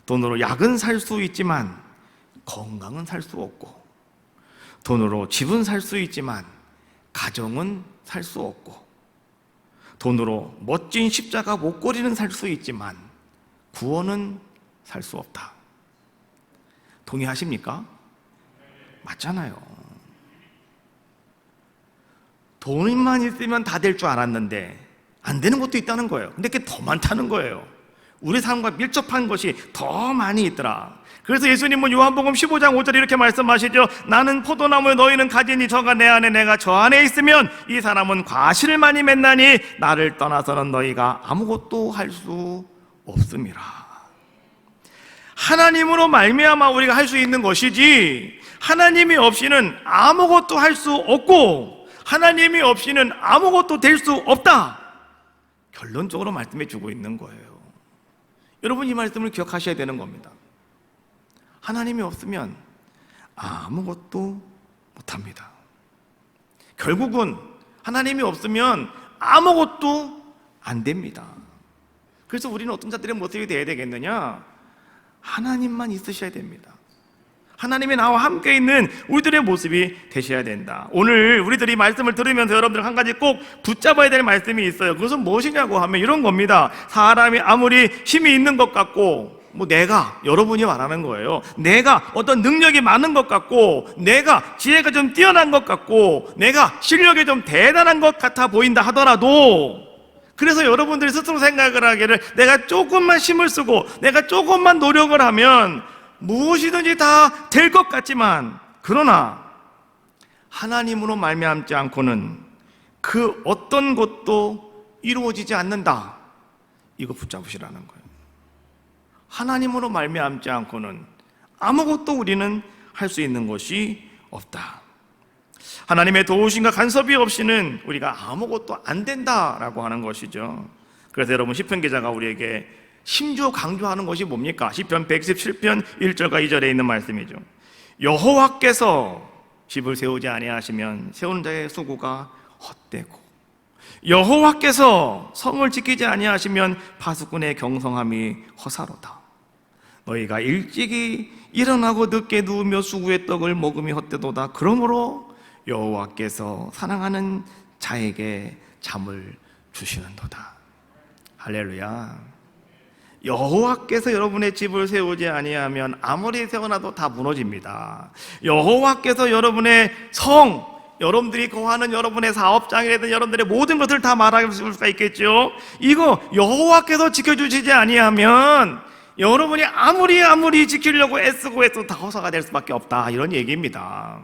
돈으로 약은 살 수 있지만 건강은 살 수 없고, 돈으로 집은 살 수 있지만 가정은 살 수 없고, 돈으로 멋진 십자가 목걸이는 살 수 있지만 구원은 살 수 없다. 동의하십니까? 맞잖아요. 돈만 있으면 다 될 줄 알았는데 안 되는 것도 있다는 거예요. 근데 그게 더 많다는 거예요. 우리 삶과 밀접한 것이 더 많이 있더라. 그래서 예수님은 요한복음 15장 5절에 이렇게 말씀하시죠. 나는 포도나무에 너희는 가지니 저가 내 안에 내가 저 안에 있으면 이 사람은 과실을 많이 맺나니 나를 떠나서는 너희가 아무것도 할 수 없음이라. 하나님으로 말미암아 우리가 할 수 있는 것이지, 하나님이 없이는 아무것도 할 수 없고 하나님이 없이는 아무것도 될 수 없다. 결론적으로 말씀해 주고 있는 거예요. 여러분 이 말씀을 기억하셔야 되는 겁니다. 하나님이 없으면 아무것도 못합니다. 결국은 하나님이 없으면 아무것도 안 됩니다. 그래서 우리는 어떤 자들의 모습이 되어야 되겠느냐? 하나님만 있으셔야 됩니다. 하나님이 나와 함께 있는 우리들의 모습이 되셔야 된다. 오늘 우리들이 말씀을 들으면서 여러분들 한 가지 꼭 붙잡아야 될 말씀이 있어요. 그것은 무엇이냐고 하면 이런 겁니다. 사람이 아무리 힘이 있는 것 같고, 내가, 여러분이 말하는 거예요. 내가 어떤 능력이 많은 것 같고, 내가 지혜가 좀 뛰어난 것 같고, 내가 실력이 좀 대단한 것 같아 보인다 하더라도, 그래서 여러분들이 스스로 생각을 하기를 내가 조금만 힘을 쓰고 내가 조금만 노력을 하면 무엇이든지 다 될 것 같지만, 그러나 하나님으로 말미암지 않고는 그 어떤 것도 이루어지지 않는다. 이거 붙잡으시라는 거예요. 하나님으로 말미암지 않고는 아무것도 우리는 할 수 있는 것이 없다. 하나님의 도우심과 간섭이 없이는 우리가 아무것도 안 된다라고 하는 것이죠. 그래서 여러분 시편 기자가 우리에게 심지어 강조하는 것이 뭡니까? 시편 117편 1절과 2절에 있는 말씀이죠. 여호와께서 집을 세우지 아니하시면 세우는 자의 수고가 헛되고 여호와께서 성을 지키지 아니하시면 파수꾼의 경성함이 허사로다. 너희가 일찍이 일어나고 늦게 누우며 수구의 떡을 먹음이 헛되도다. 그러므로 여호와께서 사랑하는 자에게 잠을 주시는도다. 할렐루야. 여호와께서 여러분의 집을 세우지 아니하면 아무리 세워놔도 다 무너집니다. 여호와께서 여러분의 여러분들이 거하는 여러분의 사업장이라든 여러분들의 모든 것을 다 말할 수가 있겠죠. 이거 여호와께서 지켜주시지 아니하면 여러분이 아무리 지키려고 애쓰고 해도 다 허사가 될 수밖에 없다, 이런 얘기입니다.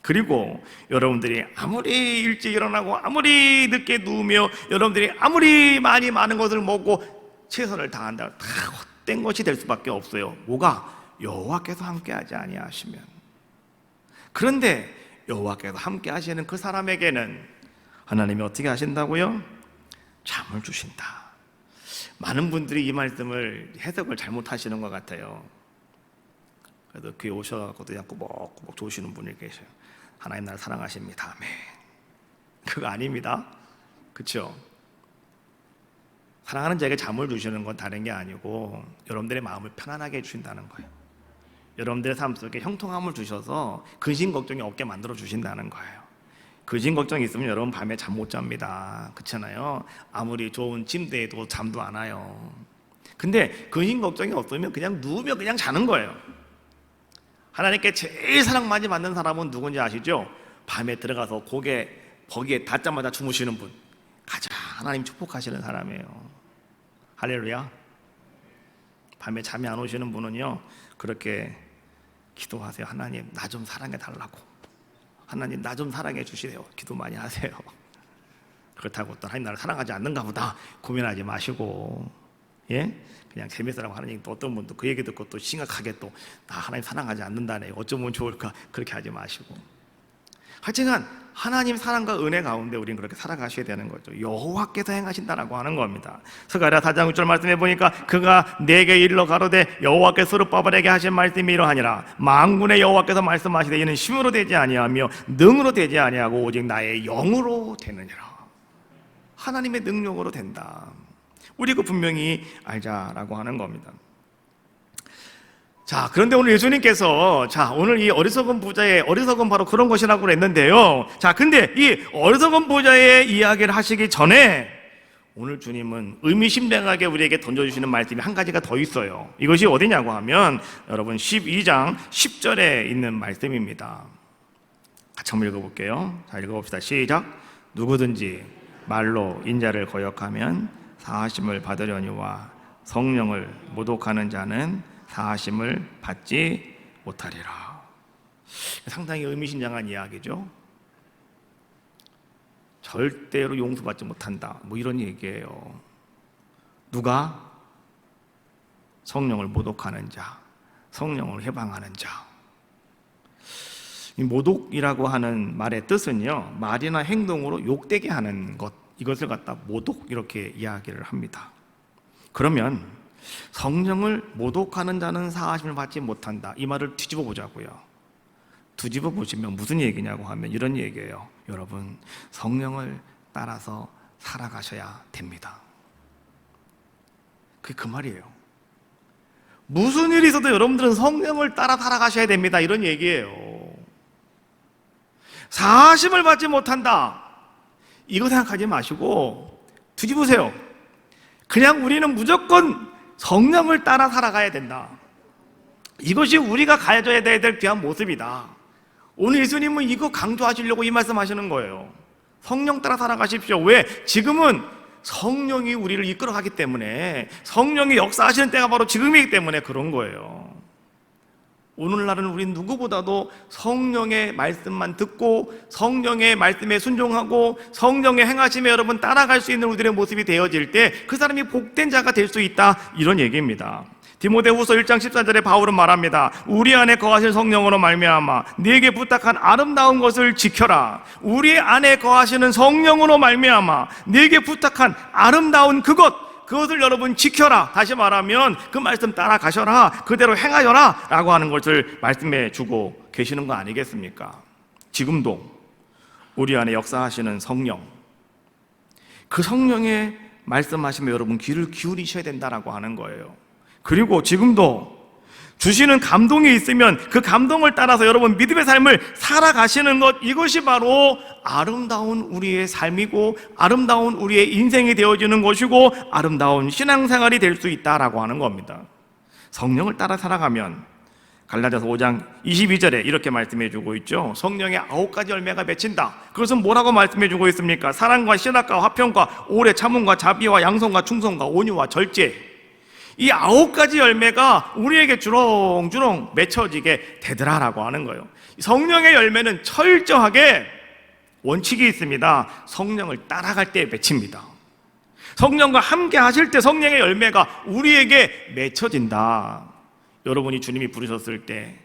그리고 여러분들이 아무리 일찍 일어나고 아무리 늦게 누우며 여러분들이 아무리 많은 것을 먹고 최선을 다한다, 다 헛된 것이 될 수밖에 없어요. 뭐가? 여호와께서 함께하지 아니하시면. 그런데 여호와께서 함께하시는 그 사람에게는 하나님이 어떻게 하신다고요? 잠을 주신다. 많은 분들이 이 말씀을 해석을 잘못하시는 것 같아요. 그래도 귀에 오셔서 그냥 꾸벅꾸벅 좋으시는 분이 계셔요. 하나님 나를 사랑하십니다. 아멘. 그거 아닙니다. 그렇죠? 사랑하는 자에게 잠을 주시는 건 다른 게 아니고 여러분들의 마음을 편안하게 해주신다는 거예요. 여러분들의 삶 속에 형통함을 주셔서 근심 걱정이 없게 만들어 주신다는 거예요. 근심 걱정이 있으면 여러분 밤에 잠 못 잡니다. 그렇잖아요. 아무리 좋은 침대에도 잠도 안 와요. 근데 근심 걱정이 없으면 그냥 누우면 그냥 자는 거예요. 하나님께 제일 사랑 많이 받는 사람은 누군지 아시죠? 밤에 들어가서 거기에 닿자마자 주무시는 분, 가장 하나님 축복하시는 사람이에요. 할렐루야. 밤에 잠이 안 오시는 분은요, 그렇게 기도하세요. 하나님 나 좀 사랑해 달라고, 하나님 나 좀 사랑해 주시래요. 기도 많이 하세요. 그렇다고 또 하나님 나를 사랑하지 않는가 보다 고민하지 마시고, 예? 그냥 재밌으라고 하나님, 또 어떤 분도 그 얘기 듣고 또 심각하게 또 나 하나님 사랑하지 않는다네, 어쩌면 좋을까, 그렇게 하지 마시고. 하여튼 하나님 사랑과 은혜 가운데 우리는 그렇게 살아가셔야 되는 거죠. 여호와께서 행하신다라고 하는 겁니다. 스가랴 4장 6절 말씀해 보니까 그가 내게 이르러 가로되 여호와께서 스룹바벨에게 하신 말씀이 이러하니라. 만군의 여호와께서 말씀하시되 이는 힘으로 되지 아니하며 능으로 되지 아니하고 오직 나의 영으로 되느니라. 하나님의 능력으로 된다. 우리 그 분명히 알자라고 하는 겁니다. 자, 그런데 오늘 예수님께서 오늘 이 어리석은 부자의 어리석은 바로 그런 것이라고 그랬는데요. 자, 근데 이 어리석은 부자의 이야기를 하시기 전에 오늘 주님은 의미심장하게 우리에게 던져주시는 말씀이 한 가지가 더 있어요. 이것이 어디냐고 하면 여러분 12장 10절에 있는 말씀입니다. 같이 한번 읽어볼게요. 자, 읽어봅시다. 시작. 누구든지 말로 인자를 거역하면 사하심을 받으려니와 성령을 모독하는 자는 사하심을 받지 못하리라. 상당히 의미심장한 이야기죠. 절대로 용서받지 못한다, 뭐 이런 얘기예요. 누가? 성령을 모독하는 자, 성령을 해방하는 자. 이 모독이라고 하는 말의 뜻은요, 말이나 행동으로 욕되게 하는 것, 이것을 갖다 모독, 이렇게 이야기를 합니다. 그러면 성령을 모독하는 자는 사하심을 받지 못한다, 이 말을 뒤집어 보자고요. 뒤집어 보시면 무슨 얘기냐고 하면 이런 얘기예요. 여러분, 성령을 따라서 살아가셔야 됩니다. 그게 그 말이에요. 무슨 일이 있어도 여러분들은 성령을 따라 살아가셔야 됩니다, 이런 얘기예요. 사하심을 받지 못한다, 이거 생각하지 마시고 뒤집으세요. 그냥 우리는 무조건 성령을 따라 살아가야 된다, 이것이 우리가 가져야 될 귀한 모습이다. 오늘 예수님은 이거 강조하시려고 이 말씀하시는 거예요. 성령 따라 살아가십시오. 왜? 지금은 성령이 우리를 이끌어가기 때문에, 성령이 역사하시는 때가 바로 지금이기 때문에 그런 거예요. 오늘날은 우리 누구보다도 성령의 말씀만 듣고 성령의 말씀에 순종하고 성령의 행하심에 여러분 따라갈 수 있는 우리들의 모습이 되어질 때 그 사람이 복된 자가 될 수 있다, 이런 얘기입니다. 디모데후서 1장 14절에 바울은 말합니다. 우리 안에 거하실 성령으로 말미암아 네게 부탁한 아름다운 것을 지켜라. 우리 안에 거하시는 성령으로 말미암아 네게 부탁한 아름다운 그것, 그것을 여러분 지켜라. 다시 말하면 그 말씀 따라가셔라, 그대로 행하여라 라고 하는 것을 말씀해 주고 계시는 거 아니겠습니까? 지금도 우리 안에 역사하시는 성령, 그 성령의 말씀하시면 여러분 귀를 기울이셔야 된다라고 하는 거예요. 그리고 지금도 주시는 감동이 있으면 그 감동을 따라서 여러분 믿음의 삶을 살아가시는 것, 이것이 바로 아름다운 우리의 삶이고 아름다운 우리의 인생이 되어지는 것이고 아름다운 신앙생활이 될 수 있다라고 하는 겁니다. 성령을 따라 살아가면 갈라디아서 5장 22절에 이렇게 말씀해 주고 있죠. 성령의 9가지 열매가 맺힌다. 그것은 뭐라고 말씀해 주고 있습니까? 사랑과 신학과 화평과 오래 참음과 자비와 양성과 충성과 온유와 절제. 이 9가지 열매가 우리에게 주렁주렁 맺혀지게 되더라라고 하는 거예요. 성령의 열매는 철저하게 원칙이 있습니다. 성령을 따라갈 때 맺힙니다. 성령과 함께 하실 때 성령의 열매가 우리에게 맺혀진다. 여러분이 주님이 부르셨을 때,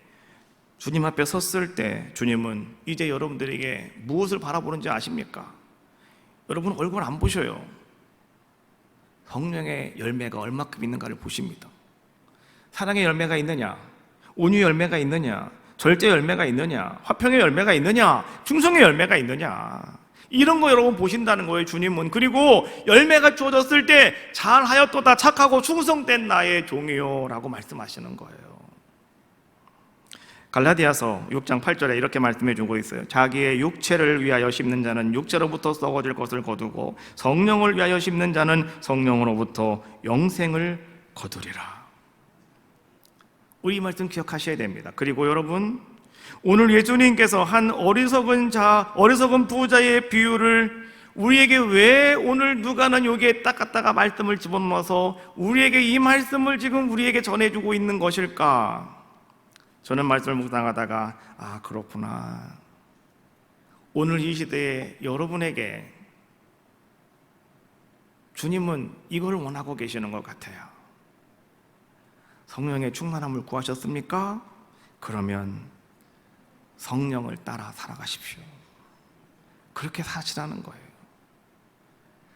주님 앞에 섰을 때 주님은 이제 여러분들에게 무엇을 바라보는지 아십니까? 여러분 얼굴 안 보셔요. 성령의 열매가 얼마큼 있는가를 보십니다. 사랑의 열매가 있느냐, 온유의 열매가 있느냐, 절제 열매가 있느냐, 화평의 열매가 있느냐, 충성의 열매가 있느냐, 이런 거 여러분 보신다는 거예요, 주님은. 그리고 열매가 주어졌을 때 잘하였도다 착하고 충성된 나의 종이요 라고 말씀하시는 거예요. 갈라디아서 6장 8절에 이렇게 말씀해 주고 있어요. 자기의 육체를 위하여 심는 자는 육체로부터 썩어질 것을 거두고 성령을 위하여 심는 자는 성령으로부터 영생을 거두리라. 우리 이 말씀 기억하셔야 됩니다. 그리고 여러분, 오늘 예수님께서 한 어리석은 부자의 비유를 우리에게 왜 오늘 누가는 여기에 딱 갖다가 말씀을 집어넣어서 우리에게 이 말씀을 지금 우리에게 전해주고 있는 것일까? 저는 말씀을 묵상하다가 그렇구나. 오늘 이 시대에 여러분에게 주님은 이걸 원하고 계시는 것 같아요. 성령의 충만함을 구하셨습니까? 그러면 성령을 따라 살아가십시오. 그렇게 사시라는 거예요.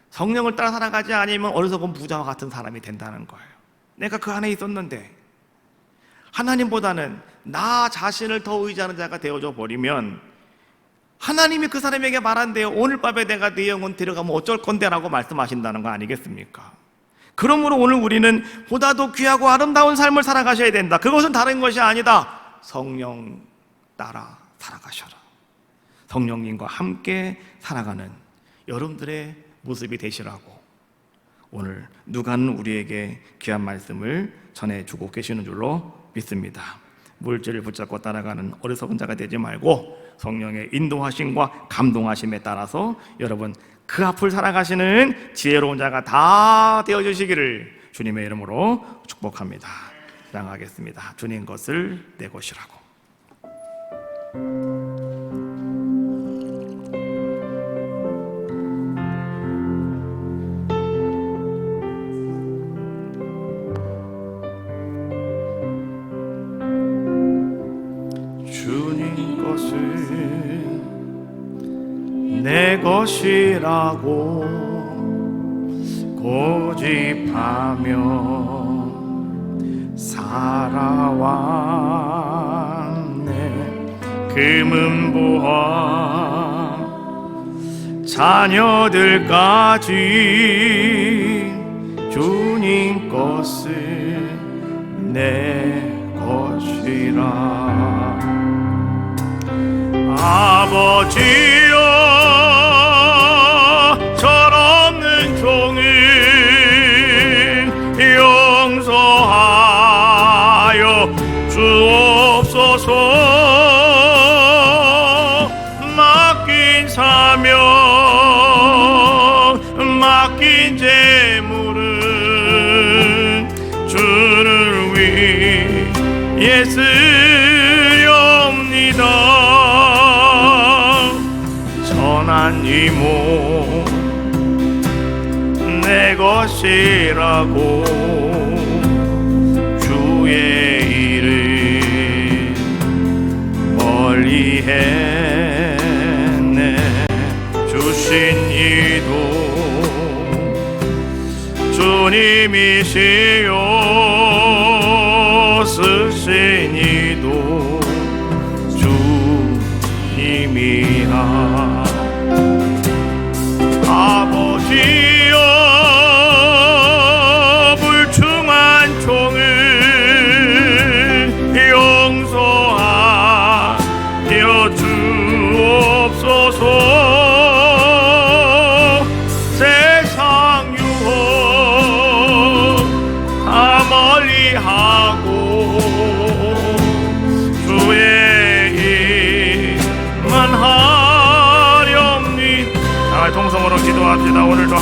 성령을 따라 살아가지 않으면 어리석은 부자와 같은 사람이 된다는 거예요. 내가 그 안에 있었는데 하나님보다는 나 자신을 더 의지하는 자가 되어져 버리면 하나님이 그 사람에게 말한대요. 오늘 밤에 내가 네 영혼 데려가면 어쩔 건데 라고 말씀하신다는 거 아니겠습니까? 그러므로 오늘 우리는 보다 더 귀하고 아름다운 삶을 살아가셔야 된다. 그것은 다른 것이 아니다. 성령 따라 살아가셔라. 성령님과 함께 살아가는 여러분들의 모습이 되시라고 오늘 누가는 우리에게 귀한 말씀을 전해주고 계시는 줄로 믿습니다. 물질을 붙잡고 따라가는 어리석은 자가 되지 말고 성령의 인도하심과 감동하심에 따라서 여러분 그 앞을 살아가시는 지혜로운 자가 다 되어주시기를 주님의 이름으로 축복합니다. 기도하겠습니다. 주님 것을 내 것이라고. 주님 것을 내 것이라고 고집하며 살아왔네. 금은보화 자녀들까지 주님 것을 내 것이라. 아버지여 철없는 종을 용서하여 주옵소서. 맡긴 사명 맡긴 재물은 주를 위해 쓰렵니다. 선한 이모 내 것이라고 주의 일을 멀리 했네. 주신 이도 주 주님이시여 쓰신 이도 주님이라. 아버지여 불충한 종을 용서하여 주옵소서. 세상 유혹 다 멀리하고 주의 일만 하렵니. 자, 동성으로 기도합시다. 오늘도 하나님